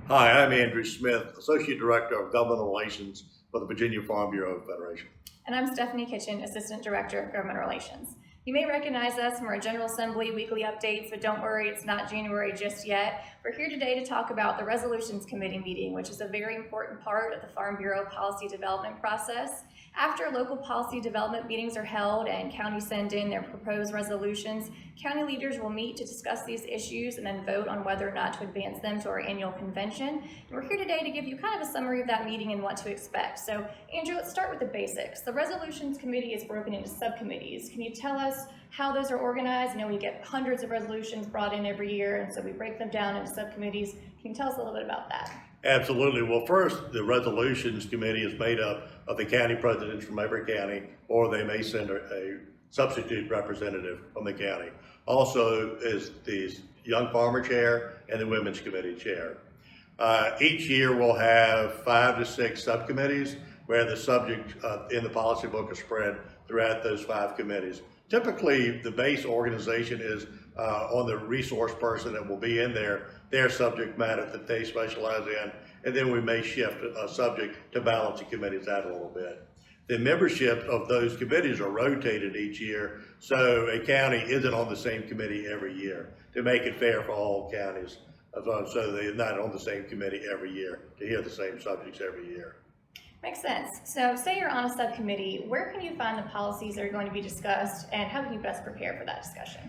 Hi, I'm Andrew Smith, Associate Director of Government Relations for the Virginia Farm Bureau Federation. And I'm Stephanie Kitchen, Assistant Director of Government Relations. You may recognize us from our General Assembly weekly updates, but don't worry, it's not January just yet. We're here today to talk about the Resolutions Committee meeting, which is a very important part of the Farm Bureau policy development process. After local policy development meetings are held and counties send in their proposed resolutions, county leaders will meet to discuss these issues and then vote on whether or not to advance them to our annual convention. And we're here today to give you kind of a summary of that meeting and what to expect. So, Andrew, let's start with the basics. The Resolutions Committee is broken into subcommittees. Can you tell us how those are organized? We get hundreds of resolutions brought in every year, and so we break them down into subcommittees. Can you tell us a little bit about that? Absolutely. Well, first, the Resolutions Committee is made up of the county presidents from every county, or they may send a substitute representative from the county. Also is the Young Farmer Chair and the Women's Committee Chair. Each year we'll have 5 to 6 subcommittees where the subject in the policy book is spread throughout those 5 committees. Typically, the base organization is on the resource person that will be in their subject matter that they specialize in, and then we may shift a subject to balance the committees out a little bit. The membership of those committees are rotated each year, so a county isn't on the same committee every year to make it fair for all counties. So they're not on the same committee every year to hear the same subjects every year. Makes sense. So say you're on a subcommittee, where can you find the policies that are going to be discussed, and how can you best prepare for that discussion?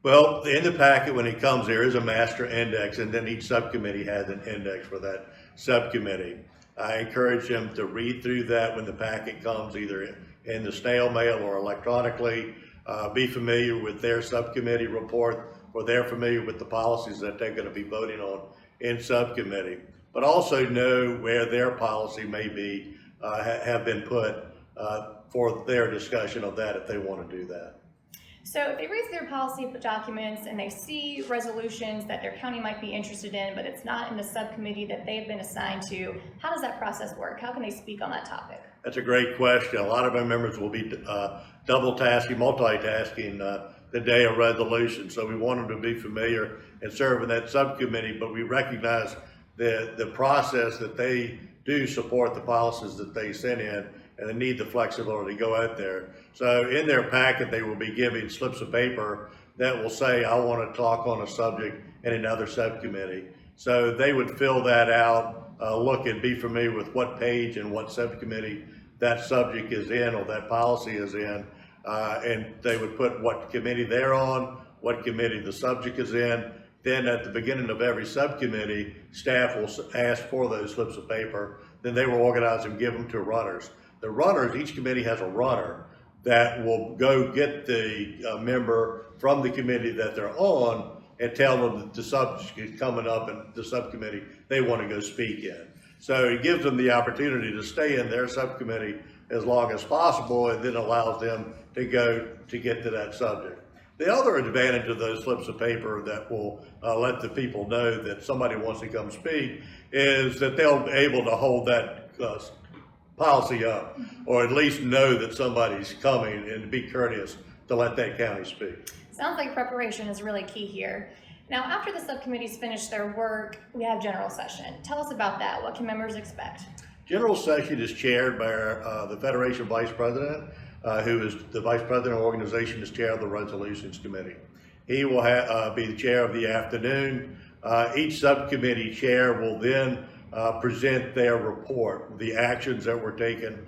Well, in the packet when it comes, there is a master index, and then each subcommittee has an index for that subcommittee. I encourage them to read through that when the packet comes, either in the snail mail or electronically. Be familiar with their subcommittee report, or they're familiar with the policies that they're going to be voting on in subcommittee. But also know where their policy may be, have been put for their discussion of that if they want to do that. So if they read through their policy documents and they see resolutions that their county might be interested in, but it's not in the subcommittee that they've been assigned to, how does that process work? How can they speak on that topic? That's a great question. A lot of our members will be multitasking the day of resolution. So we want them to be familiar and serve in that subcommittee, but we recognize the process that they do support the policies that they send in, and they need the flexibility to go out there. So in their packet, they will be giving slips of paper that will say, I want to talk on a subject in another subcommittee. So they would fill that out, look and be familiar with what page and what subcommittee that subject is in or that policy is in, and they would put what committee they're on, what committee the subject is in. Then at the beginning of every subcommittee, staff will ask for those slips of paper. Then they will organize and give them to runners. The runners, each committee has a runner that will go get the member from the committee that they're on and tell them that the subject is coming up in the subcommittee they want to go speak in. So it gives them the opportunity to stay in their subcommittee as long as possible, and then allows them to go to get to that subject. The other advantage of those slips of paper that will let the people know that somebody wants to come speak is that they'll be able to hold that policy up, or at least know that somebody's coming, and to be courteous to let that county speak. Sounds like preparation is really key here. Now, after the subcommittees finish their work, we have general session. Tell us about that. What can members expect? General session is chaired by the Federation Vice President, who is the Vice President of the organization, is chair of the Resolutions Committee. He will be the chair of the afternoon. Each subcommittee chair will then present their report, the actions that were taken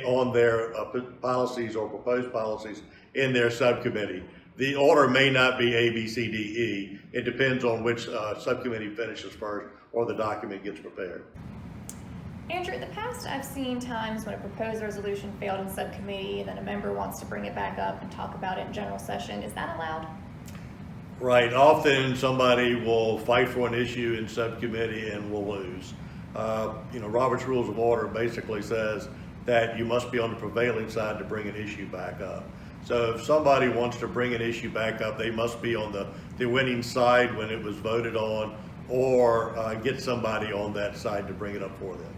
on their policies or proposed policies in their subcommittee. The order may not be A, B, C, D, E. It depends on which subcommittee finishes first or the document gets prepared. Andrew, in the past, I've seen times when a proposed resolution failed in subcommittee and then a member wants to bring it back up and talk about it in general session. Is that allowed? Right. Often somebody will fight for an issue in subcommittee and will lose. Robert's Rules of Order basically says that you must be on the prevailing side to bring an issue back up. So if somebody wants to bring an issue back up, they must be on the winning side when it was voted on, or get somebody on that side to bring it up for them.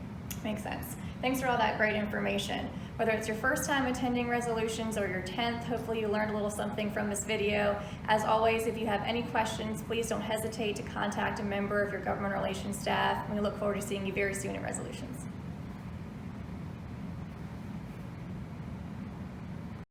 Makes sense. Thanks for all that great information. Whether it's your first time attending resolutions or your 10th, hopefully you learned a little something from this video. As always, if you have any questions, please don't hesitate to contact a member of your government relations staff. We look forward to seeing you very soon at resolutions.